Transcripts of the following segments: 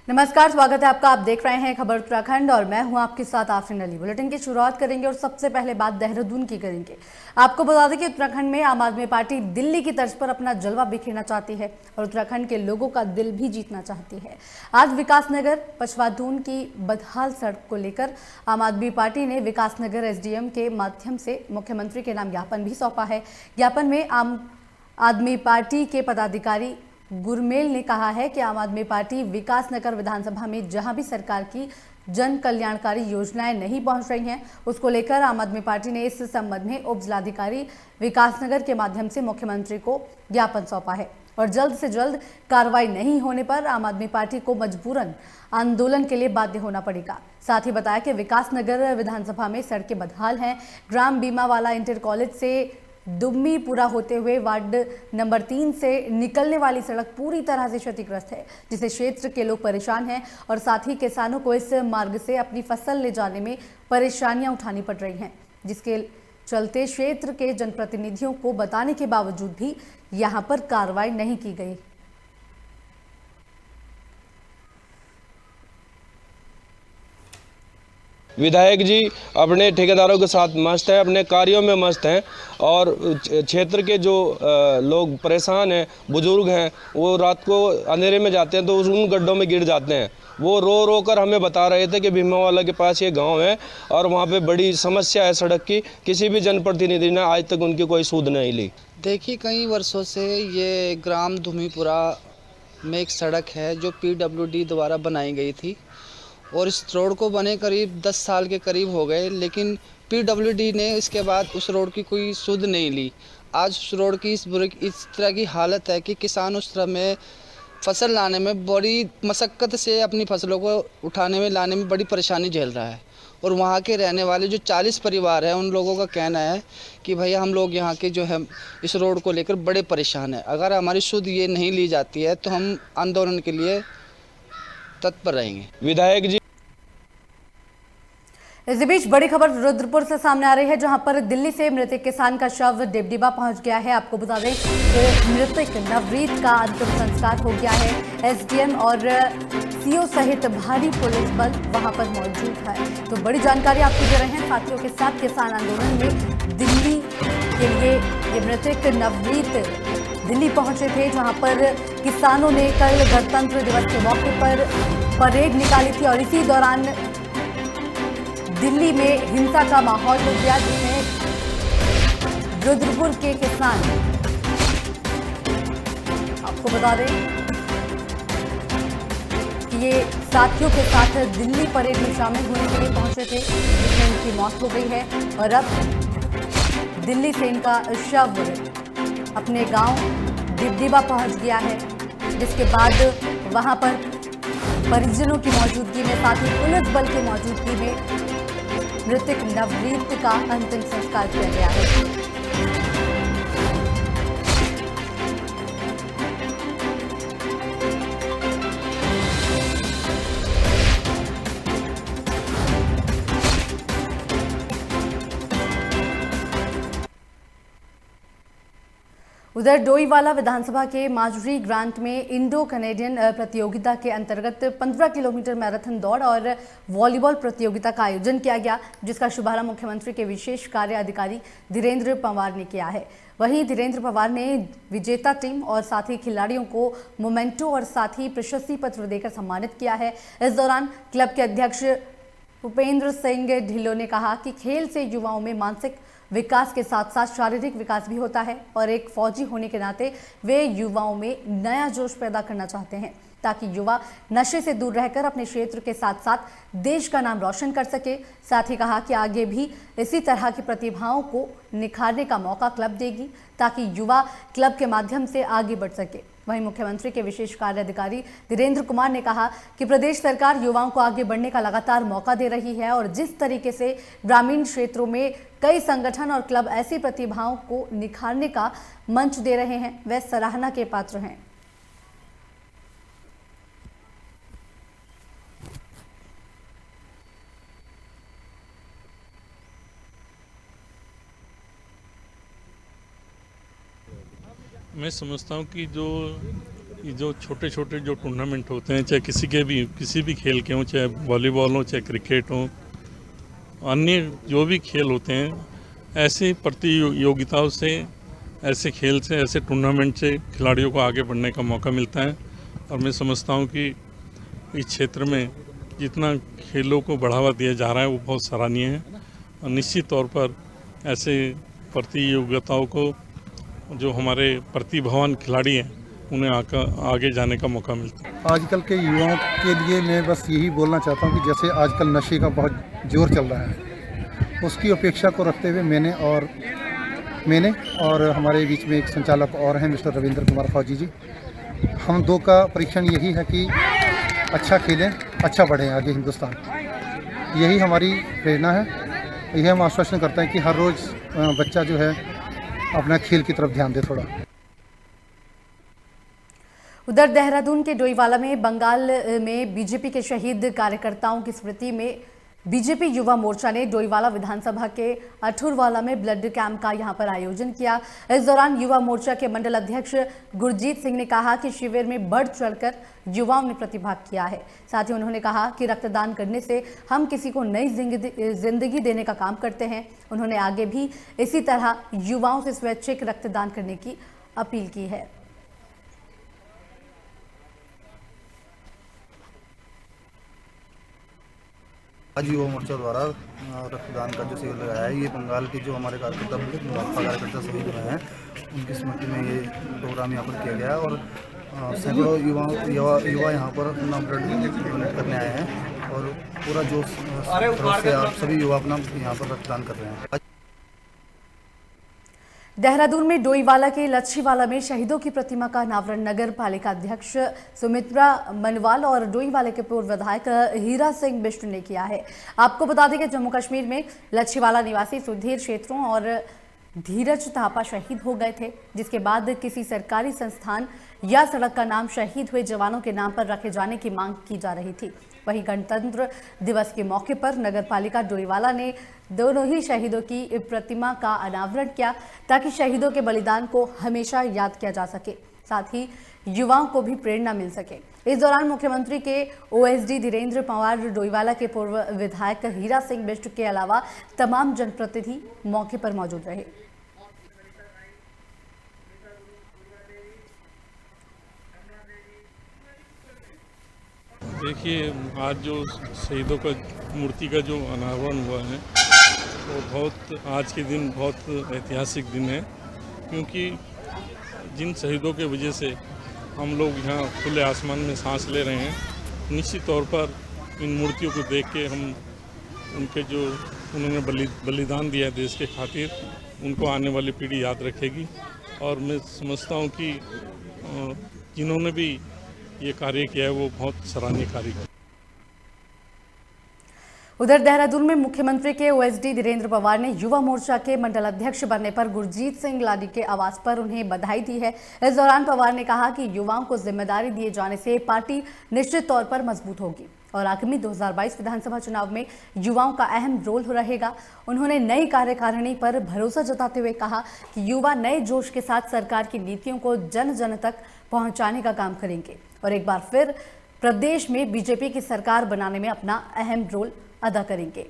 नमस्कार, स्वागत है आपका। आप देख रहे हैं खबर उत्तराखंड और मैं हूं आपके साथ आफरीन अली। बुलेटिन की शुरुआत करेंगे और सबसे पहले बात देहरादून की करेंगे। आपको बता दें कि उत्तराखंड में आम आदमी पार्टी दिल्ली की तर्ज पर अपना जलवा बिखेरना चाहती है और उत्तराखंड के लोगों का दिल भी जीतना चाहती है। आज विकासनगर पछवाधून की बदहाल सड़क को लेकर आम आदमी पार्टी ने विकासनगर एसडीएम के माध्यम से मुख्यमंत्री के नाम ज्ञापन भी सौंपा है। ज्ञापन में आम आदमी पार्टी के पदाधिकारी गुरमेल ने कहा है कि आम आदमी पार्टी विकासनगर विधानसभा में जहां भी सरकार की जन कल्याणकारी योजनाएं नहीं पहुंच रही हैं, उसको लेकर आम आदमी पार्टी ने इस संबंध में उप जिलाधिकारी विकासनगर के माध्यम से मुख्यमंत्री को ज्ञापन सौंपा है और जल्द से जल्द कार्रवाई नहीं होने पर आम आदमी पार्टी को मजबूरन आंदोलन के लिए बाध्य होना पड़ेगा। साथ ही बताया कि विकासनगर विधानसभा में सड़कें बदहाल हैं। ग्राम बीमावाला इंटर कॉलेज से दुम्मी पूरा होते हुए वार्ड नंबर 3 से निकलने वाली सड़क पूरी तरह से क्षतिग्रस्त है, जिससे क्षेत्र के लोग परेशान हैं और साथ ही किसानों को इस मार्ग से अपनी फसल ले जाने में परेशानियां उठानी पड़ रही हैं, जिसके चलते क्षेत्र के जनप्रतिनिधियों को बताने के बावजूद भी यहां पर कार्रवाई नहीं की गई। विधायक जी अपने ठेकेदारों के साथ मस्त है, अपने कार्यों में मस्त हैं और क्षेत्र के जो लोग परेशान हैं, बुजुर्ग हैं, वो रात को अंधेरे में जाते हैं तो उन गड्ढों में गिर जाते हैं। वो रो रो कर हमें बता रहे थे कि भीमावाला के पास ये गांव है और वहाँ पे बड़ी समस्या है सड़क की। किसी भी जनप्रतिनिधि ने आज तक उनकी कोई सूद नहीं ली। देखिए, कई वर्षों से ये ग्राम धूमीपुरा में एक सड़क है जो PWD द्वारा बनाई गई थी और इस रोड को बने करीब 10 साल के करीब हो गए, लेकिन PWD ने इसके बाद उस रोड की कोई सुध नहीं ली। आज उस रोड की इस तरह की हालत है कि किसान उस तरह में फसल लाने में बड़ी मशक्क़त से अपनी फसलों को उठाने में लाने में बड़ी परेशानी झेल रहा है और वहाँ के रहने वाले जो 40 परिवार हैं, उन लोगों का कहना है कि भैया हम लोग यहाँ के जो है इस रोड को लेकर बड़े परेशान हैं। अगर हमारी सुध ये नहीं ली जाती है तो हम आंदोलन के लिए तत्पर रहेंगे। विधायक जी इसी बीच बड़ी खबर रुद्रपुर से सामने आ रही है, जहां पर दिल्ली से मृतक किसान का शव डिबडिबा पहुंच गया है। आपको बता दें कि मृतक नवरीत का अंतिम संस्कार हो गया है। एसडीएम और सीओ सहित भारी पुलिस बल वहां पर मौजूद है। तो बड़ी जानकारी आपको दे रहे हैं। साथियों के साथ किसान आंदोलन में दिल्ली के लिए ये मृतक नवरीत दिल्ली पहुंचे थे, जहां पर किसानों ने कल गणतंत्र दिवस के मौके पर परेड निकाली थी और इसी दौरान दिल्ली में हिंसा का माहौल हो गया, जिसमें रुद्रपुर के किसान, आपको बता दें कि ये साथियों के साथ दिल्ली परेड में शामिल होने के लिए पहुंचे थे, जिसमें इनकी मौत हो गई है और अब दिल्ली से इनका शव अपने गांव डिबडिबा पहुंच गया है, जिसके बाद वहां पर परिजनों की मौजूदगी में, साथ ही पुलिस बल की मौजूदगी में मृतक नवरीत का अंतिम संस्कार किया गया है। उधर डोईवाला विधानसभा के माजुरी ग्रांट में इंडो कनेडियन प्रतियोगिता के अंतर्गत 15 किलोमीटर मैराथन दौड़ और वॉलीबॉल प्रतियोगिता का आयोजन किया गया, जिसका शुभारंभ मुख्यमंत्री के विशेष कार्य अधिकारी धीरेन्द्र पंवार ने किया है। वहीं धीरेन्द्र पंवार ने विजेता टीम और साथ ही खिलाड़ियों को मोमेंटो और साथ ही प्रशस्ति पत्र देकर सम्मानित किया है। इस दौरान क्लब के अध्यक्ष भूपेंद्र सिंह ढिल्लों ने कहा कि खेल से युवाओं में मानसिक विकास के साथ साथ शारीरिक विकास भी होता है और एक फौजी होने के नाते वे युवाओं में नया जोश पैदा करना चाहते हैं, ताकि युवा नशे से दूर रहकर अपने क्षेत्र के साथ साथ देश का नाम रोशन कर सके। साथ ही कहा कि आगे भी इसी तरह की प्रतिभाओं को निखारने का मौका क्लब देगी, ताकि युवा क्लब के माध्यम से आगे बढ़ सके। वहीं मुख्यमंत्री के विशेष कार्य अधिकारी धीरेन्द्र कुमार ने कहा कि प्रदेश सरकार युवाओं को आगे बढ़ने का लगातार मौका दे रही है और जिस तरीके से ग्रामीण क्षेत्रों में कई संगठन और क्लब ऐसी प्रतिभाओं को निखारने का मंच दे रहे हैं, वे सराहना के पात्र हैं। मैं समझता हूँ कि जो ये जो छोटे छोटे जो टूर्नामेंट होते हैं, चाहे किसी भी खेल के हों, चाहे वॉलीबॉल हो, चाहे क्रिकेट हो, अन्य जो भी खेल होते हैं, ऐसे प्रतियोगिताओं से, ऐसे खेल से, ऐसे टूर्नामेंट से खिलाड़ियों को आगे बढ़ने का मौका मिलता है। और मैं समझता हूँ कि इस क्षेत्र में जितना खेलों को बढ़ावा दिया जा रहा है वो बहुत सराहनीय है, और निश्चित तौर पर ऐसे प्रतियोगिताओं को जो हमारे प्रतिभावान खिलाड़ी हैं उन्हें आगे जाने का मौका मिलता है। आजकल के युवाओं के लिए मैं बस यही बोलना चाहता हूँ कि जैसे आजकल नशे का बहुत जोर चल रहा है, उसकी अपेक्षा को रखते हुए मैंने और हमारे बीच में एक संचालक और हैं मिस्टर रविंद्र कुमार फौजी जी, हम दो का परीक्षण यही है कि अच्छा खेलें, अच्छा बढ़ें आगे हिंदुस्तान। यही हमारी प्रेरणा है। यही हम आश्वासन करते हैं कि हर रोज़ बच्चा जो है अपना खेल की तरफ ध्यान दे थोड़ा। उधर देहरादून के डोईवाला में बंगाल में बीजेपी के शहीद कार्यकर्ताओं की स्मृति में बीजेपी युवा मोर्चा ने डोईवाला विधानसभा के अठुरवाला में ब्लड कैंप का यहां पर आयोजन किया। इस दौरान युवा मोर्चा के मंडल अध्यक्ष गुरजीत सिंह ने कहा कि शिविर में बढ़ चढ़कर युवाओं ने प्रतिभाग किया है। साथ ही उन्होंने कहा कि रक्तदान करने से हम किसी को नई जिंदगी देने का काम करते हैं। उन्होंने आगे भी इसी तरह युवाओं से स्वैच्छिक रक्तदान करने की अपील की है। आज युवा मोर्चा द्वारा रक्तदान का जो शिविर लगाया है, ये बंगाल के जो हमारे कार्यकर्ता भाजपा कार्यकर्ता शहीद हुए हैं उनकी स्मृति में ये प्रोग्राम यहाँ पर किया गया है। और सैकड़ों युवा यहाँ पर अपना ब्लड डोनेट करने आए हैं और पूरा जोश से आप सभी युवा अपना यहाँ पर रक्तदान कर रहे हैं। देहरादून में डोईवाला के लच्छीवाला में शहीदों की प्रतिमा का अनावरण नगर पालिका अध्यक्ष सुमित्रा मनवाल और डोईवाला के पूर्व विधायक हीरा सिंह बिष्ट ने किया है। आपको बता दें कि जम्मू कश्मीर में लच्छीवाला निवासी सुधीर क्षेत्रों और धीरज थापा शहीद हो गए थे, जिसके बाद किसी सरकारी संस्थान या सड़क का नाम शहीद हुए जवानों के नाम पर रखे जाने की मांग की जा रही थी। वहीं गणतंत्र दिवस के मौके पर नगर पालिका डोईवाला ने दोनों ही शहीदों की प्रतिमा का अनावरण किया ताकि शहीदों के बलिदान को हमेशा याद किया जा सके, साथ ही युवाओं को भी प्रेरणा मिल सके। इस दौरान मुख्यमंत्री के ओएसडी धीरेन्द्र पंवार, डोईवाला के पूर्व विधायक हीरा सिंह बिष्ट के अलावा तमाम जनप्रतिनिधि मौके पर मौजूद रहे। देखिए, आज जो शहीदों का मूर्ति का जो अनावरण हुआ है वो बहुत आज के दिन बहुत ऐतिहासिक दिन है, क्योंकि जिन शहीदों के वजह से हम लोग यहाँ खुले आसमान में सांस ले रहे हैं, निश्चित तौर पर इन मूर्तियों को देख के हम उनके जो उन्होंने बलिदान दिया देश के खातिर, उनको आने वाली पीढ़ी याद रखेगी। और मैं समझता हूँ कि जिन्होंने भी ये कार्य किया है वो बहुत सराहनीय कार्य है। उधर देहरादून में मुख्यमंत्री के ओएसडी धीरेन्द्र पंवार ने युवा मोर्चा के मंडल अध्यक्ष बनने पर गुरजीत सिंह लाडी के आवास पर उन्हें बधाई दी है। इस दौरान पंवार ने कहा कि युवाओं को जिम्मेदारी दिए जाने से पार्टी निश्चित तौर पर मजबूत होगी और आगामी 2022 विधानसभा चुनाव में युवाओं का अहम रोल रहेगा। उन्होंने नई कार्यकारिणी पर भरोसा जताते हुए कहा कि युवा नए जोश के साथ सरकार की नीतियों को जन जन तक पहुंचाने का काम करेंगे और एक बार फिर प्रदेश में बीजेपी की सरकार बनाने में अपना अहम रोल अदा करेंगे।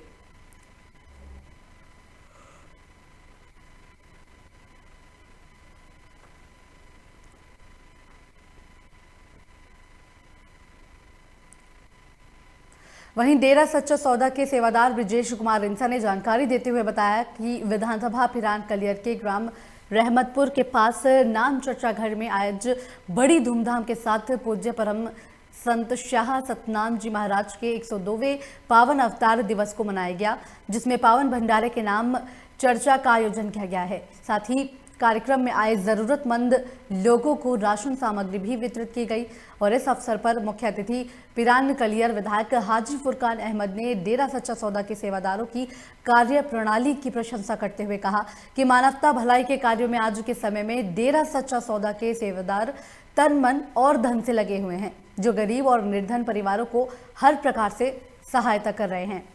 वहीं डेरा सच्चा सौदा के सेवादार ब्रिजेश कुमार रिंसा ने जानकारी देते हुए बताया कि विधानसभा पिरान कलियर के ग्राम रहमतपुर के पास नाम चर्चा घर में आज बड़ी धूमधाम के साथ पूज्य परम संत शाह सतनाम जी महाराज के 102वें पावन अवतार दिवस को मनाया गया, जिसमें पावन भंडारे के नाम चर्चा का आयोजन किया गया है। साथ ही कार्यक्रम में आए जरूरतमंद लोगों को राशन सामग्री भी वितरित की गई और इस अवसर पर मुख्य अतिथि पिरान कलियर विधायक हाजी फुरकान अहमद ने डेरा सच्चा सौदा के सेवादारों की कार्य प्रणाली की प्रशंसा करते हुए कहा कि मानवता भलाई के कार्यों में आज के समय में डेरा सच्चा सौदा के सेवादार तन मन और धन से लगे हुए हैं, जो गरीब और निर्धन परिवारों को हर प्रकार से सहायता कर रहे हैं।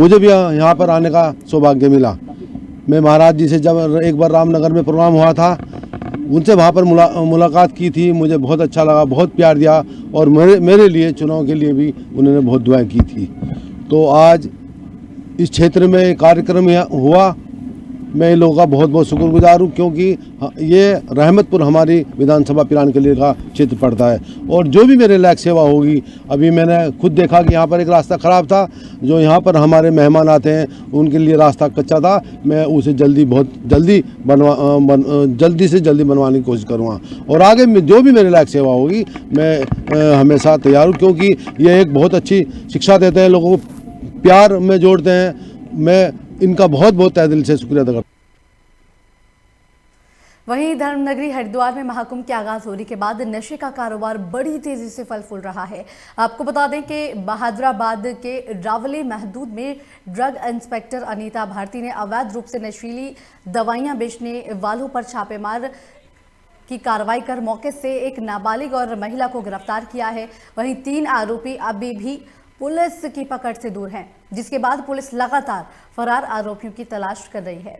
मुझे भी यहाँ पर आने का सौभाग्य मिला। मैं महाराज जी से जब एक बार रामनगर में प्रोग्राम हुआ था, उनसे वहाँ पर मुलाकात की थी। मुझे बहुत अच्छा लगा, बहुत प्यार दिया और मेरे लिए चुनाव के लिए भी उन्होंने बहुत दुआएं की थी। तो आज इस क्षेत्र में कार्यक्रम हुआ, मैं इन लोगों का बहुत बहुत शुक्रगुजार हूँ, क्योंकि ये रहमतपुर हमारी विधानसभा पिरान के लिए का क्षेत्र पड़ता है। और जो भी मेरे लायक सेवा होगी, अभी मैंने खुद देखा कि यहाँ पर एक रास्ता ख़राब था, जो यहाँ पर हमारे मेहमान आते हैं उनके लिए रास्ता कच्चा था, मैं उसे बहुत जल्दी से जल्दी बनवाने की कोशिश करूँगा। और आगे में जो भी मेरे लायक सेवा होगी मैं हमेशा तैयार हूँ, क्योंकि ये एक बहुत अच्छी शिक्षा देते हैं, लोगों को प्यार में जोड़ते हैं। मैं इनका बहुत बहुत तहे दिल से शुक्रिया अदा करता हूं। वहीं धर्मनगरी हरिद्वार में महाकुंभ के आगाज होने के बाद नशे का कारोबार बड़ी तेजी से फल फूल रहा है। आपको बता दें कि बहादुराबाद के रावली महदूद में ड्रग इंस्पेक्टर अनीता भारती ने अवैध रूप से नशीली दवाइयां बेचने वालों पर छापेमार की कार्रवाई कर मौके से एक नाबालिग और महिला को गिरफ्तार किया है। वहीं 3 आरोपी अभी भी पुलिस की पकड़ से दूर हैं, जिसके बाद पुलिस लगातार फरार आरोपियों की तलाश कर रही है।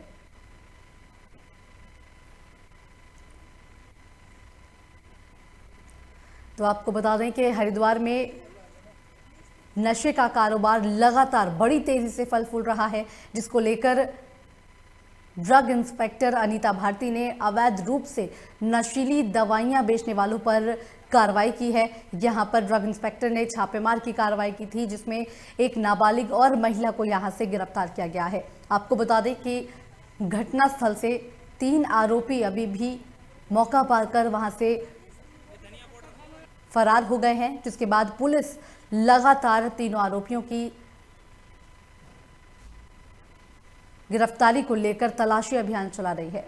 तो आपको बता दें कि हरिद्वार में नशे का कारोबार लगातार बड़ी तेजी से फल फूल रहा है, जिसको लेकर ड्रग इंस्पेक्टर अनीता भारती ने अवैध रूप से नशीली दवाइयां बेचने वालों पर कार्रवाई की है। यहां पर ड्रग इंस्पेक्टर ने छापेमार की कार्रवाई की थी, जिसमें एक नाबालिग और महिला को यहां से गिरफ्तार किया गया है। आपको बता दें कि घटनास्थल से 3 आरोपी अभी भी मौका पाकर वहां से फरार हो गए हैं, जिसके बाद पुलिस लगातार तीनों आरोपियों की गिरफ्तारी को लेकर तलाशी अभियान चला रही है।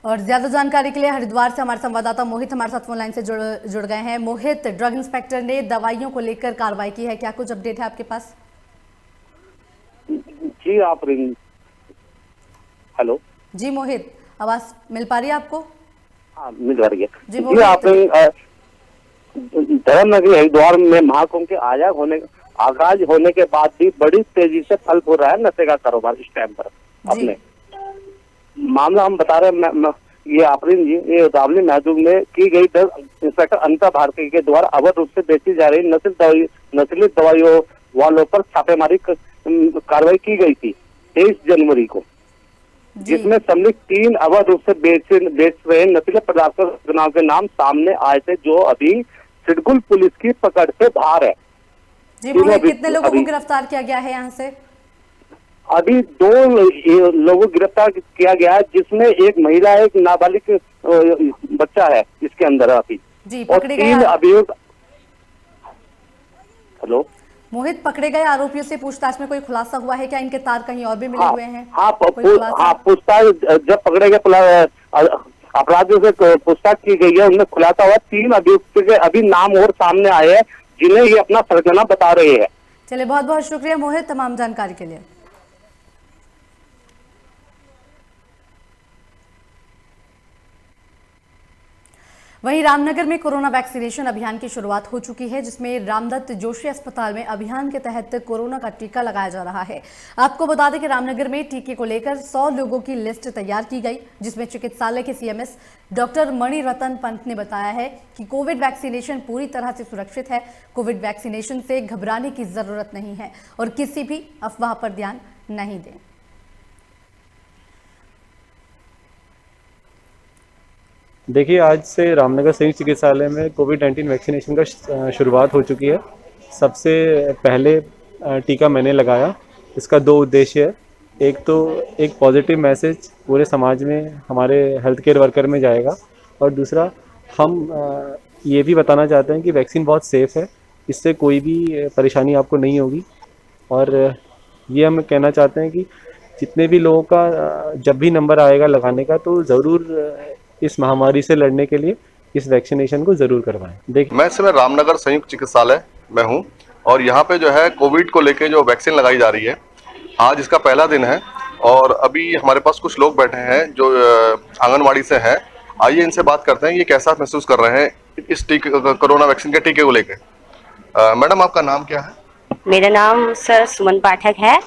और ज्यादा जानकारी के लिए हरिद्वार से हमारे संवाददाता मोहित हमारे साथ फोन लाइन से जुड़ गए हैं। मोहित, ड्रग इंस्पेक्टर ने दवाइयों को लेकर कार्रवाई की है, क्या कुछ अपडेट है आपके पास? जी आप हेलो जी मोहित, आवाज मिल पा रही है आपको? हाँ मिल रही है जी आपने धर्मनगरी हरिद्वार में महाकुंभ के आगाज होने के बाद भी बड़ी तेजी से फल फूल रहा है नशे का कारोबार इस टाइम पर। अपने मामला हम बता रहे हैं, ये आफरीन जी, ये रावली महदूद में की गई ड्रग इंस्पेक्टर अनीता भारती के द्वारा अवैध रूप से बेची जा रही नशीली दवाइयों वालों पर छापेमारी कार्रवाई की गई थी 23 जनवरी को, जिसमें सम्मिलित 3 अवैध रूप से बेच रहे नशीले पदार्थों के नाम सामने आए थे, जो अभी सिडकुल पुलिस की पकड़ से बाहर है। जी मोहित, कितने लोगों को गिरफ्तार किया गया है यहाँ से? अभी 2 लोगों को गिरफ्तार किया गया है, जिसमें एक महिला है, एक नाबालिग बच्चा है इसके अंदर अभी। जी, और 3 अभियुक्त। हेलो मोहित, पकड़े गए आरोपियों से पूछताछ में कोई खुलासा हुआ है क्या? इनके तार कहीं और भी मिले हुए हैं? हाँ, पूछताछ जब पकड़े गए अपराधियों से पूछताछ की गई है, उनमें खुलासा हुआ 3 अभियुक्त के अभी नाम और सामने आए हैं, जिन्हें ये अपना सरगना बता रहे हैं। चलिए, बहुत बहुत शुक्रिया मोहित तमाम जानकारी के लिए। वहीं रामनगर में कोरोना वैक्सीनेशन अभियान की शुरुआत हो चुकी है, जिसमें रामदत्त जोशी अस्पताल में अभियान के तहत कोरोना का टीका लगाया जा रहा है। आपको बता दें कि रामनगर में टीके को लेकर 100 लोगों की लिस्ट तैयार की गई, जिसमें चिकित्सालय के सीएमएस डॉक्टर मणि रतन पंत ने बताया है कि कोविड वैक्सीनेशन पूरी तरह से सुरक्षित है। कोविड वैक्सीनेशन से घबराने की जरूरत नहीं है और किसी भी अफवाह पर ध्यान नहीं दें। देखिए, आज से रामनगर संयुक्त चिकित्सालय में कोविड-19 वैक्सीनेशन का शुरुआत हो चुकी है। सबसे पहले टीका मैंने लगाया। इसका 2 उद्देश्य है। एक तो एक पॉजिटिव मैसेज पूरे समाज में हमारे हेल्थ केयर वर्कर में जाएगा, और दूसरा हम ये भी बताना चाहते हैं कि वैक्सीन बहुत सेफ़ है, इससे कोई भी परेशानी आपको नहीं होगी। और ये हम कहना चाहते हैं कि जितने भी लोगों का जब भी नंबर आएगा लगाने का, तो ज़रूर इस महामारी से लड़ने के लिए इस वैक्सीनेशन को जरूर करवाएं। देखिए, मैं इस समय रामनगर संयुक्त चिकित्सालय में हूं, और यहाँ पे जो है कोविड को लेके जो वैक्सीन लगाई जा रही है, आज इसका पहला दिन है। और अभी हमारे पास कुछ लोग बैठे हैं जो आंगनवाड़ी से हैं, आइए इनसे बात करते हैं ये कैसा महसूस कर रहे हैं इस कोरोना वैक्सीन के टीके को लेकर। मैडम आपका नाम क्या है? मेरा नाम सर सुमन पाठक है।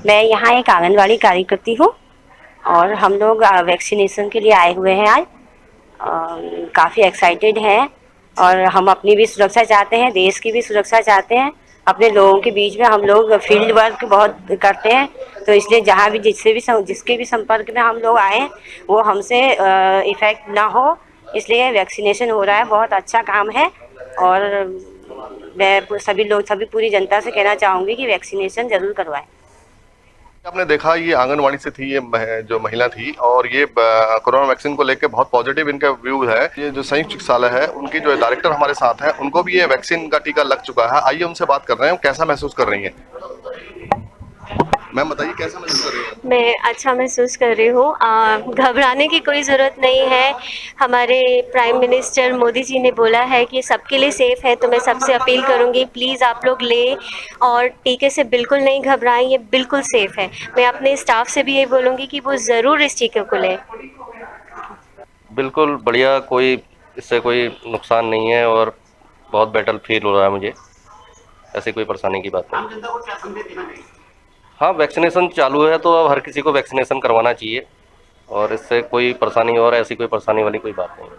मैं यहाँ एक आंगनवाड़ी कार्यकर्ती हूँ और हम लोग वैक्सीनेशन के लिए आए हुए हैं आज। काफ़ी एक्साइटेड हैं और हम अपनी भी सुरक्षा चाहते हैं, देश की भी सुरक्षा चाहते हैं। अपने लोगों के बीच में हम लोग फील्ड वर्क बहुत करते हैं, तो इसलिए जहाँ भी जिसके भी संपर्क में हम लोग आए वो हमसे इफ़ेक्ट ना हो, इसलिए वैक्सीनेशन हो रहा है। बहुत अच्छा काम है और मैं सभी पूरी जनता से कहना चाहूँगी कि वैक्सीनेशन ज़रूर करवाएं। आपने देखा ये आंगनवाड़ी से थी, ये जो महिला थी और ये कोरोना वैक्सीन को लेकर बहुत पॉजिटिव इनका व्यू है। ये जो संयुक्त चिकित्सालय है उनकी जो डायरेक्टर हमारे साथ हैं, उनको भी ये वैक्सीन का टीका लग चुका है। आइए उनसे बात कर रहे हैं कैसा महसूस कर रही हैं। मैम बताइए कैसा महसूस कर रही हैं? मैं अच्छा महसूस कर रही हूँ। घबराने की कोई ज़रूरत नहीं है। हमारे प्राइम मिनिस्टर मोदी जी ने बोला है कि सबके लिए सेफ़ है, तो मैं सबसे अपील करूँगी प्लीज़ आप लोग लें और टीके से बिल्कुल नहीं घबराएं, ये बिल्कुल सेफ़ है। मैं अपने स्टाफ से भी ये बोलूँगी कि वो ज़रूर इस टीके को लें। बिल्कुल बढ़िया, कोई इससे कोई नुकसान नहीं है और बहुत बेटर फील हो रहा है मुझे। ऐसी कोई परेशानी की बात नहीं। हाँ, वैक्सीनेशन चालू है तो अब हर किसी को वैक्सीनेशन करवाना चाहिए और इससे कोई परेशानी और ऐसी कोई परेशानी वाली कोई बात नहीं।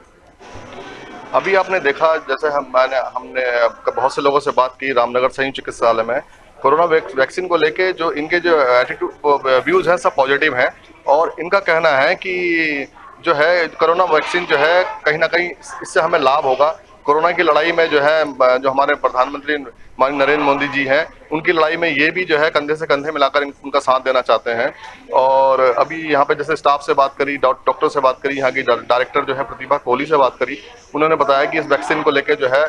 अभी आपने देखा जैसे हमने बहुत से लोगों से बात की रामनगर संयुक्त चिकित्सालय में कोरोना वैक्सीन को लेके जो इनके जो एटीट्यूड व्यूज हैं सब पॉजिटिव हैं और इनका कहना है कि जो है कोरोना वैक्सीन जो है कहीं ना कहीं इससे हमें लाभ होगा। कोरोना की लड़ाई में जो है जो हमारे प्रधानमंत्री माननीय नरेंद्र मोदी जी हैं उनकी लड़ाई में ये भी जो है कंधे से कंधे मिलाकर उनका साथ देना चाहते हैं। और अभी यहाँ पे जैसे स्टाफ से बात करी, डॉक्टर से बात करी, यहाँ की डायरेक्टर जो है प्रतिभा कोहली से बात करी, उन्होंने बताया कि इस वैक्सीन को लेकर जो है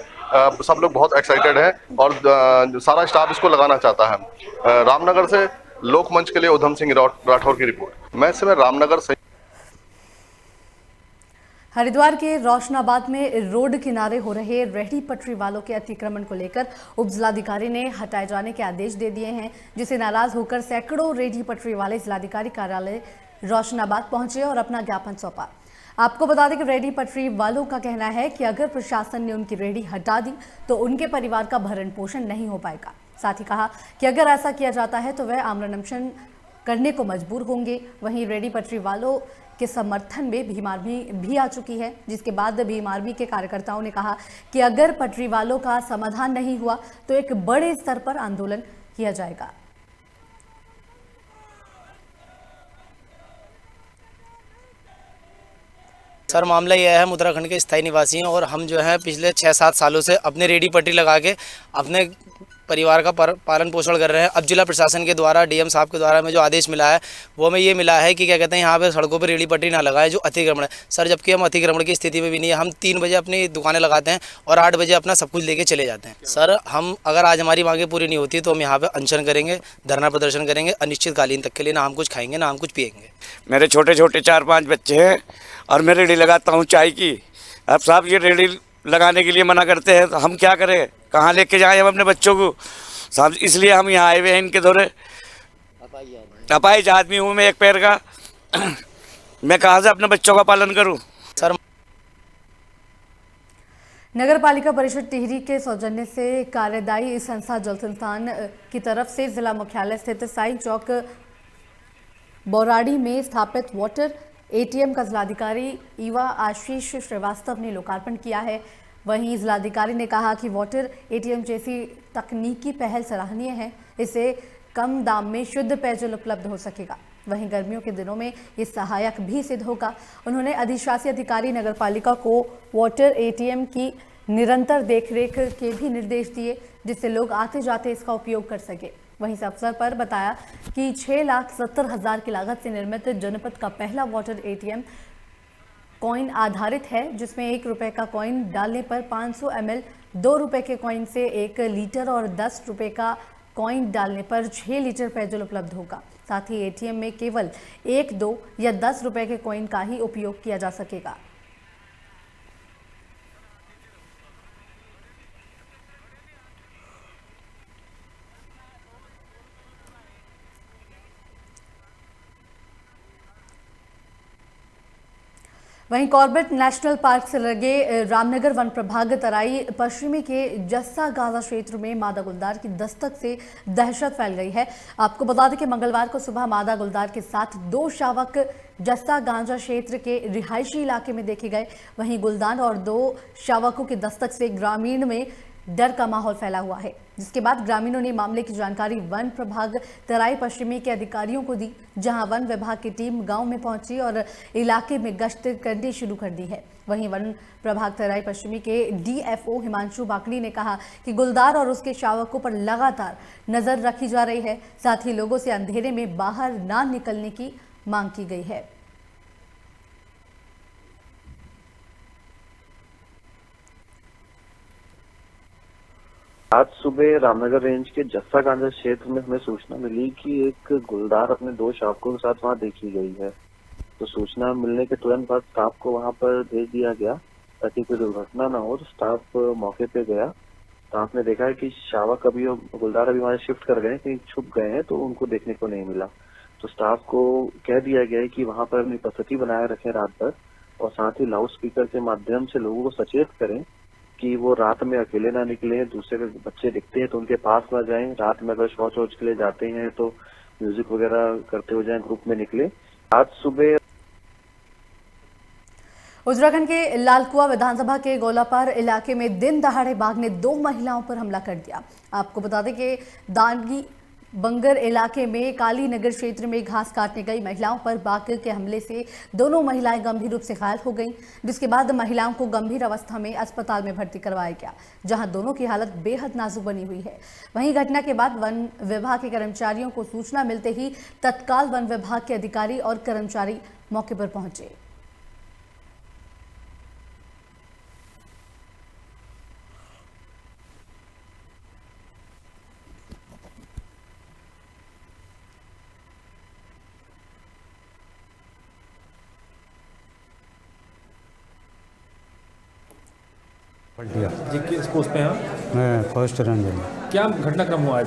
सब लोग बहुत एक्साइटेड हैं और सारा स्टाफ इसको लगाना चाहता है। रामनगर से लोकमंच के लिए उधम सिंह राठौर की रिपोर्ट। मैं इस समय रामनगर से हरिद्वार के रोशनाबाद में रोड किनारे हो रहे रेहड़ी पटरी वालों के अतिक्रमण को लेकर उप जिलाधिकारी ने हटाए जाने के आदेश दे दिए हैं, जिसे नाराज होकर सैकड़ों रेहड़ी पटरी वाले जिलाधिकारी कार्यालय रोशनाबाद पहुंचे और अपना ज्ञापन सौंपा। आपको बता दें कि रेहड़ी पटरी वालों का कहना है कि अगर प्रशासन ने उनकी रेहड़ी हटा दी तो उनके परिवार का भरण पोषण नहीं हो पाएगा। साथ ही कहा कि अगर ऐसा किया जाता है तो वह आमरण अनशन करने को मजबूर होंगे। वहीं रेहड़ी पटरी वालों के समर्थन में भीम आर्मी भी आ चुकी है, जिसके बाद भीम आर्मी के कार्यकर्ताओं ने कहा कि अगर पटरी वालों का समाधान नहीं हुआ तो एक बड़े स्तर पर आंदोलन किया जाएगा। सर मामला यह है, हम उत्तराखंड के स्थायी निवासी हैं और हम जो है पिछले 6-7 सालों से अपने रेहड़ी पटरी लगा के अपने परिवार का पालन पोषण कर रहे हैं। अब जिला प्रशासन के द्वारा डीएम साहब के द्वारा हमें जो आदेश मिला है वो हमें ये मिला है कि क्या कहते हैं यहाँ पे सड़कों पे रेहड़ी पटरी ना लगाए जो अतिक्रमण है। सर जबकि हम अतिक्रमण की स्थिति में भी नहीं है, हम 3 बजे अपनी दुकानें लगाते हैं और 8 बजे अपना सब कुछ लेके चले जाते हैं। सर हम अगर आज हमारी मांगे पूरी नहीं होती तो हम यहाँ पे अनशन करेंगे, धरना प्रदर्शन करेंगे अनिश्चितकालीन तक के लिए। ना हम कुछ खाएंगे ना हम कुछ पिएंगे। मेरे छोटे छोटे 4-5 बच्चे हैं और मैं रेहड़ी लगाता हूँ चाय की। अब साहब ये रेहड़ी लगाने के लिए मना करते हैं तो हम क्या करें, कहाँ लेके जाएं हम अपने बच्चों को साहब। इसलिए हम यहाँ आए हुए हैं इनके दौरे। अपाहिज आदमी हूँ मैं, एक पैर का, मैं कहाँ से अपने बच्चों का पालन करूँ। सर नगर पालिका परिषद टिहरी के सौजन्य से कार्यदायी संस्था जल संस्थान की तरफ से जिला मुख्यालय स्थित साई चौक बौराड़ी में स्थापित वाटर एटीएम का जिलाधिकारी ईवा आशीष श्रीवास्तव ने लोकार्पण किया है। वहीं जिलाधिकारी ने कहा कि वाटर एटीएम जैसी तकनीकी पहल सराहनीय है, इससे कम दाम में शुद्ध पेयजल उपलब्ध हो सकेगा। वहीं गर्मियों के दिनों में ये सहायक भी सिद्ध होगा। उन्होंने अधिशासी अधिकारी नगरपालिका को वाटर एटीएम की निरंतर देखरेख के भी निर्देश दिए, जिससे लोग आते जाते इसका उपयोग कर सके। वहीं इस अवसर पर बताया कि 6,70,000 की लागत से निर्मित जनपद का पहला वाटर एटीएम कॉइन आधारित है, जिसमें 1 रुपये का कॉइन डालने पर 500 ml, 2 रुपये के कॉइन से 1 लीटर और 10 रुपये का कॉइन डालने पर 6 लीटर पेयजल उपलब्ध होगा। साथ ही एटीएम में केवल 1, 2 या 10 रुपये के कॉइन का ही उपयोग किया जा सकेगा। वहीं कॉर्बेट नेशनल पार्क से लगे रामनगर वन प्रभाग तराई पश्चिमी के जस्सा गांजा क्षेत्र में मादा गुलदार की दस्तक से दहशत फैल गई है। आपको बता दें कि मंगलवार को सुबह मादा गुलदार के साथ 2 शावक जस्सा गांजा क्षेत्र के रिहायशी इलाके में देखे गए। वहीं गुलदार और 2 शावकों की दस्तक से ग्रामीण में डर का माहौल फैला हुआ है, जिसके बाद ग्रामीणों ने मामले की जानकारी वन प्रभाग तराई पश्चिमी के अधिकारियों को दी, जहां वन विभाग की टीम गांव में पहुंची और इलाके में गश्त करनी शुरू कर दी है। वहीं वन प्रभाग तराई पश्चिमी के डीएफओ हिमांशु बाकड़ी ने कहा कि गुलदार और उसके शावकों पर लगातार नजर रखी जा रही है, साथ ही लोगों से अंधेरे में बाहर ना निकलने की मांग की गई है। आज सुबह रामनगर रेंज के जस्सा गांजा क्षेत्र में हमें सूचना मिली कि एक गुलदार अपने 2 शावकों के साथ वहां देखी गई है। तो सूचना मिलने के तुरंत बाद स्टाफ को वहां पर भेज दिया गया ताकि कोई दुर्घटना ना हो। तो स्टाफ मौके पे गया। स्टाफ ने देखा है कि शावक अभी गुलदार अभी वहां शिफ्ट कर गए, कहीं छुप गए हैं, तो उनको देखने को नहीं मिला। तो स्टाफ को कह दिया गया है कि वहां पर अपनी उपस्थिति बनाए रखें रात भर, और साथ ही लाउड स्पीकर के माध्यम से लोगों को सचेत करें कि वो रात में अकेले ना निकले। दूसरे बच्चे दिखते हैं तो उनके पास ना जाएं। रात में अगर शौच वौच के लिए जाते हैं तो म्यूजिक वगैरह करते हुए जाएं, ग्रुप में निकले। आज सुबह उत्तराखंड के लालकुआ विधानसभा के गोलापार इलाके में दिन दहाड़े बाघ ने 2 महिलाओं पर हमला कर दिया। आपको बता दें कि दानगी बंगर इलाके में काली नगर क्षेत्र में घास काटने गई महिलाओं पर बाघ के हमले से दोनों महिलाएं गंभीर रूप से घायल हो गईं, जिसके बाद महिलाओं को गंभीर अवस्था में अस्पताल में भर्ती करवाया गया, जहां दोनों की हालत बेहद नाजुक बनी हुई है। वहीं घटना के बाद वन विभाग के कर्मचारियों को सूचना मिलते ही तत्काल वन विभाग के अधिकारी और कर्मचारी मौके पर पहुंचे। जी किस पोस्ट पे हैं? मैं फर्स्ट रंजन। क्या घटनाक्रम हुआ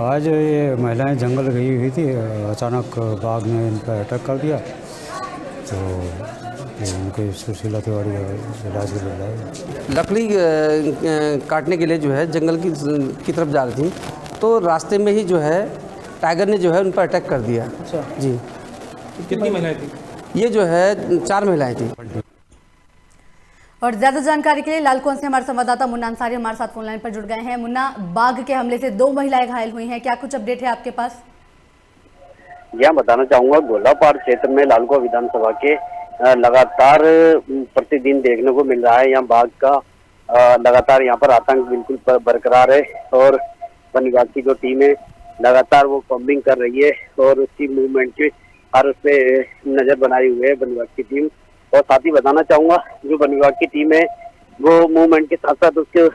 आज ये महिलाएं जंगल गई हुई थी, अचानक बाघ ने इन पर अटैक कर दिया, तो उनके सुशीला तिवारी इलाज के लिए लकड़ी काटने के लिए जो है जंगल की तरफ जा रही थी, तो रास्ते में ही जो है टाइगर ने जो है उन पर अटैक कर दिया। अच्छा जी। कितनी महिलाएं थी? ये जो है 4 महिलाएं थी। और ज्यादा जानकारी के लिए लालकुआ से हमारे संवाददाता मुन्ना अंसारी हमारे साथ फोन लाइन पर जुड़ गए हैं। मुन्ना, बाघ के हमले से 2 महिलाएं घायल हुई हैं, क्या कुछ अपडेट है आपके पास? यह बताना चाहूंगा, गोलापार क्षेत्र में लालकुआ विधानसभा के लगातार प्रतिदिन देखने को मिल रहा है। यहाँ बाघ का लगातार यहाँ पर आतंक बिल्कुल बरकरार है, और वन विभाग की जो टीम है लगातार वो कॉम्बिंग कर रही है और उसकी मूवमेंट की हर उस पे नजर बनाई हुई है वन विभाग की टीम। और साथ ही बताना चाहूंगा, जो वन विभाग की टीम है वो मूवमेंट के साथ साथ उसके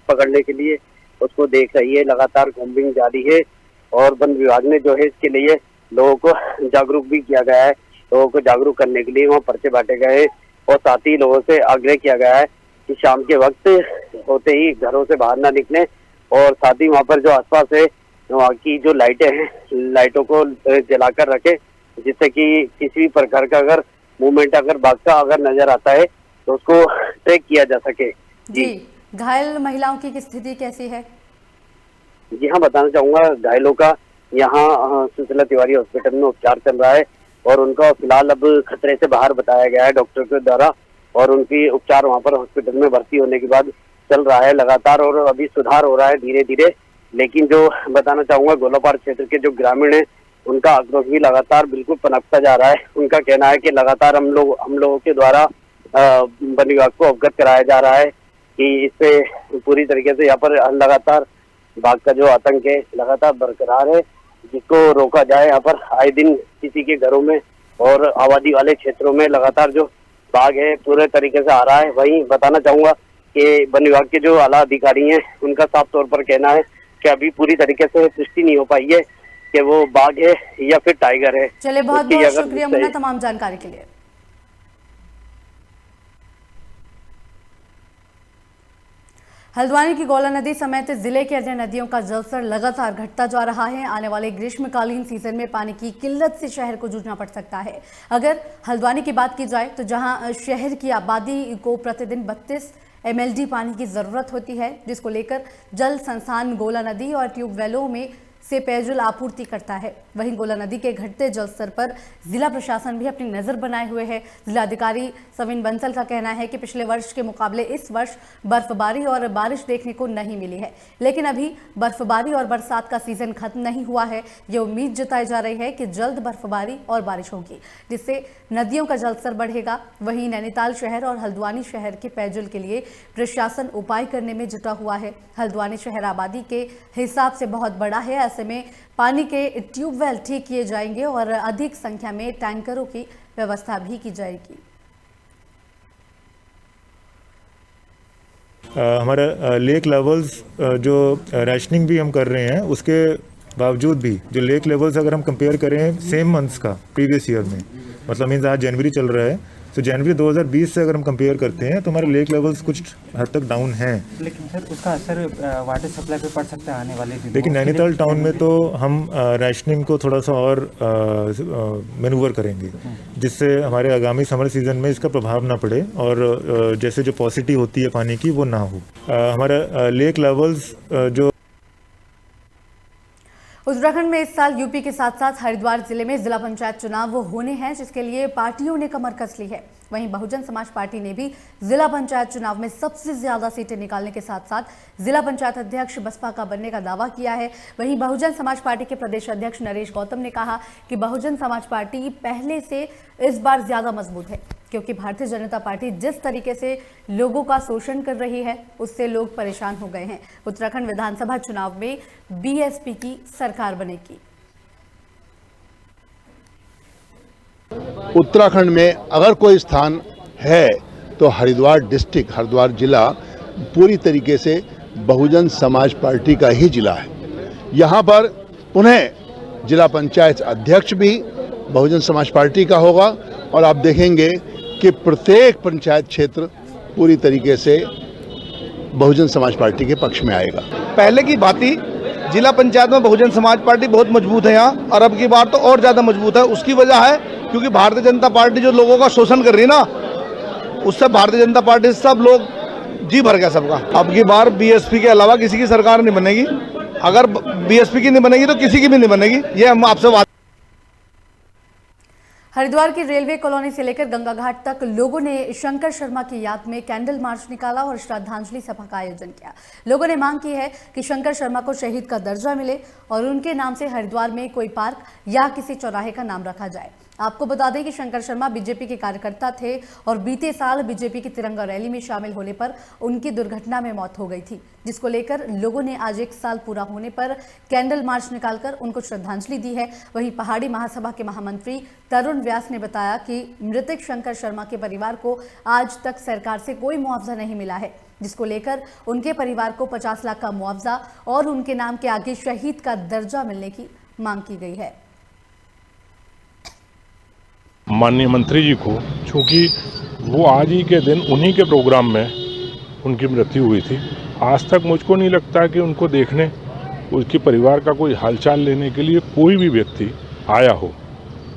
पकड़ने के लिए उसको देख रही है। लगातार कॉम्बिंग जारी है, और वन विभाग ने जो है इसके लिए लोगों को जागरूक भी किया गया है। लोगों को जागरूक करने के लिए वहाँ पर्चे बांटे गए हैं, और साथ ही लोगों से आग्रह किया गया है कि शाम के वक्त होते ही घरों से बाहर ना निकले, और साथ ही वहाँ पर जो आसपास है वहाँ की जो लाइटें हैं, लाइटों को जलाकर रखें, जिससे कि किसी भी प्रकार का अगर मूवमेंट अगर बाघ का अगर नजर आता है तो उसको ट्रैक किया जा सके। जी, घायल महिलाओं की स्थिति कैसी है? जी हाँ, बताना चाहूंगा, घायलों का यहाँ सुशीला तिवारी हॉस्पिटल में उपचार चल रहा है, और उनका फिलहाल अब खतरे से बाहर बताया गया है डॉक्टर के द्वारा, और उनकी उपचार वहाँ पर हॉस्पिटल में भर्ती होने के बाद चल रहा है लगातार, और अभी सुधार हो रहा है धीरे धीरे। लेकिन जो बताना चाहूंगा, गोलापार क्षेत्र के जो ग्रामीण है उनका आक्रोश भी लगातार बिल्कुल पनपता जा रहा है। उनका कहना है कि लगातार हम लोगों के द्वारा वन विभाग को अवगत कराया जा रहा है कि इससे पूरी तरीके से यहाँ पर लगातार बाघ का जो आतंक है लगातार बरकरार है, जिसको रोका जाए। यहाँ पर आए दिन किसी के घरों में और आबादी वाले क्षेत्रों में लगातार जो बाघ है पूरे तरीके से आ रहा है। वहीं बताना चाहूंगा कि वन विभाग के जो आला अधिकारी हैं उनका साफ तौर पर कहना है कि अभी पूरी तरीके से पुष्टि नहीं हो पाई है कि वो बाघ है या फिर टाइगर है। चलिए, बहुत बहुत शुक्रिया मुन्ना तमाम जानकारी के लिए। हल्द्वानी की गौला नदी समेत जिले की अन्य नदियों का जलस्तर लगातार घटता जा रहा है। आने वाले ग्रीष्मकालीन सीजन में पानी की किल्लत से शहर को जूझना पड़ सकता है। अगर हल्द्वानी की बात की जाए तो जहां शहर की आबादी को प्रतिदिन 32 MLD पानी की जरूरत होती है, जिसको लेकर जल संस्थान गौला नदी और ट्यूबवेलों में से पेयजल आपूर्ति करता है। वहीं गौला नदी के घटते जलस्तर पर जिला प्रशासन भी अपनी नज़र बनाए हुए है। जिलाधिकारी सविन बंसल का कहना है कि पिछले वर्ष के मुकाबले इस वर्ष बर्फबारी और बारिश देखने को नहीं मिली है, लेकिन अभी बर्फबारी और बरसात का सीजन खत्म नहीं हुआ है। ये उम्मीद जताई जा रही है कि जल्द बर्फबारी और बारिश होगी, जिससे नदियों का जलस्तर बढ़ेगा। वहीं नैनीताल शहर और हल्द्वानी शहर के पेयजल के लिए प्रशासन उपाय करने में जुटा हुआ है। हल्द्वानी शहर आबादी के हिसाब से बहुत बड़ा है, ऐसे में पानी के ट्यूबवेल ठीक किए जाएंगे और अधिक संख्या में टैंकरों की व्यवस्था भी की जाएगी। हमारा लेक लेवल्स जो रैशनिंग भी हम कर रहे हैं, उसके बावजूद भी जो लेक लेवल्स अगर हम कंपेयर करें सेम मंथ्स का प्रीवियस ईयर में, मतलब मीन्स आज जनवरी चल रहा है, तो जनवरी 2020 से अगर हम कंपेयर करते हैं तो हमारे लेक लेवल्स कुछ हद तक डाउन हैं। लेकिन सर उसका असर वाटर सप्लाई पे पड़ सकता है आने वाले दिनों। लेकिन नैनीताल टाउन में तो हम रैशनिंग को थोड़ा सा और मैनूवर करेंगे, जिससे हमारे आगामी समर सीजन में इसका प्रभाव ना पड़े और जैसे जो पॉसिटी होती है पानी की वो ना हो। हमारा लेक लेवल्स जो उत्तराखंड में इस साल यूपी के साथ साथ हरिद्वार जिले में जिला पंचायत चुनाव होने हैं, जिसके लिए पार्टियों ने कमर कस ली है। वहीं बहुजन समाज पार्टी ने भी जिला पंचायत चुनाव में सबसे ज्यादा सीटें निकालने के साथ साथ जिला पंचायत अध्यक्ष बसपा का बनने का दावा किया है। वहीं बहुजन समाज पार्टी के प्रदेश अध्यक्ष नरेश गौतम ने कहा कि बहुजन समाज पार्टी पहले से इस बार ज्यादा मजबूत है, क्योंकि भारतीय जनता पार्टी जिस तरीके से लोगों का शोषण कर रही है उससे लोग परेशान हो गए हैं। उत्तराखंड विधानसभा चुनाव में बीएसपी की सरकार बनेगी। उत्तराखंड में अगर कोई स्थान है तो हरिद्वार डिस्ट्रिक्ट, हरिद्वार जिला पूरी तरीके से बहुजन समाज पार्टी का ही जिला है। यहाँ पर पुनः जिला पंचायत अध्यक्ष भी बहुजन समाज पार्टी का होगा और आप देखेंगे कि प्रत्येक पंचायत क्षेत्र पूरी तरीके से बहुजन समाज पार्टी के पक्ष में आएगा। पहले की बात ही जिला पंचायत में बहुजन समाज पार्टी बहुत मजबूत है यहाँ, और अब की बार तो और ज़्यादा मजबूत है। उसकी वजह है क्योंकि भारतीय जनता पार्टी जो लोगों का शोषण कर रही है ना, उससे भारतीय जनता पार्टी से सब लोग जी भर गया सबका। अब की बार बीएसपी के अलावा किसी की सरकार नहीं बनेगी। अगर बीएसपी की नहीं बनेगी तो किसी की भी नहीं बनेगी, ये हम आपसे बात। हरिद्वार की रेलवे कॉलोनी से लेकर गंगा घाट तक लोगों ने शंकर शर्मा की याद में कैंडल मार्च निकाला और श्रद्धांजलि सभा का आयोजन किया। लोगों ने मांग की है कि शंकर शर्मा को शहीद का दर्जा मिले और उनके नाम से हरिद्वार में कोई पार्क या किसी चौराहे का नाम रखा जाए। आपको बता दें कि शंकर शर्मा बीजेपी के कार्यकर्ता थे और बीते साल बीजेपी की तिरंगा रैली में शामिल होने पर उनकी दुर्घटना में मौत हो गई थी, जिसको लेकर लोगों ने आज 1 साल पूरा होने पर कैंडल मार्च निकालकर उनको श्रद्धांजलि दी है। वहीं पहाड़ी महासभा के महामंत्री तरुण व्यास ने बताया कि मृतक शंकर शर्मा के परिवार को आज तक सरकार से कोई मुआवजा नहीं मिला है, जिसको लेकर उनके परिवार को 50 लाख का मुआवजा और उनके नाम के आगे शहीद का दर्जा मिलने की मांग की गई है। माननीय मंत्री जी को, चूँकि वो आज ही के दिन उन्हीं के प्रोग्राम में उनकी मृत्यु हुई थी, आज तक मुझको नहीं लगता कि उनको देखने, उसके परिवार का कोई हालचाल लेने के लिए कोई भी व्यक्ति आया हो।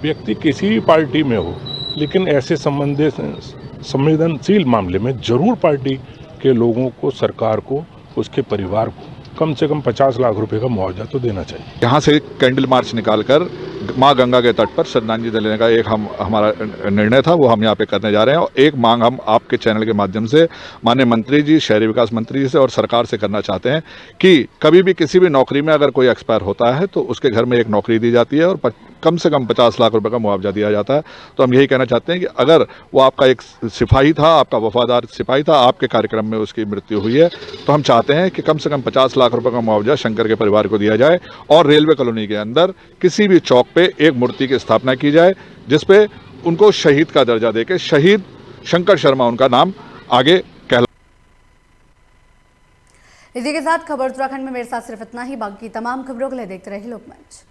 व्यक्ति किसी भी पार्टी में हो, लेकिन ऐसे संवेदनशील मामले में जरूर पार्टी के लोगों को, सरकार को, उसके परिवार को कम से कम 50 लाख रुपए का मुआवजा तो देना चाहिए। यहाँ से कैंडल मार्च निकालकर माँ गंगा के तट पर श्रद्धांजलि देने का एक हमारा निर्णय था, वो हम यहाँ पे करने जा रहे हैं। और एक मांग हम आपके चैनल के माध्यम से माननीय मंत्री जी, शहरी विकास मंत्री जी से और सरकार से करना चाहते हैं कि कभी भी किसी भी नौकरी में अगर कोई एक्सपायर होता है तो उसके घर में एक नौकरी दी जाती है और कम से कम 50 लाख रुपए का मुआवजा दिया जाता है। तो हम यही कहना चाहते हैं कि अगर वो आपका एक सिपाही था, आपका वफादार सिपाही था, आपके कार्यक्रम में उसकी मृत्यु हुई है, तो हम चाहते हैं कि कम से कम 50 लाख रुपए का मुआवजा शंकर के परिवार को दिया जाए और रेलवे कॉलोनी के अंदर किसी भी चौक पे एक मूर्ति की स्थापना की जाए, जिसपे उनको शहीद का दर्जा देके शहीद शंकर शर्मा उनका नाम आगे कहला। इसी के साथ खबर उत्तराखंड में मेरे साथ सिर्फ इतना ही। बाकी तमाम खबरों के लिए देखते रहिए लोकमंच।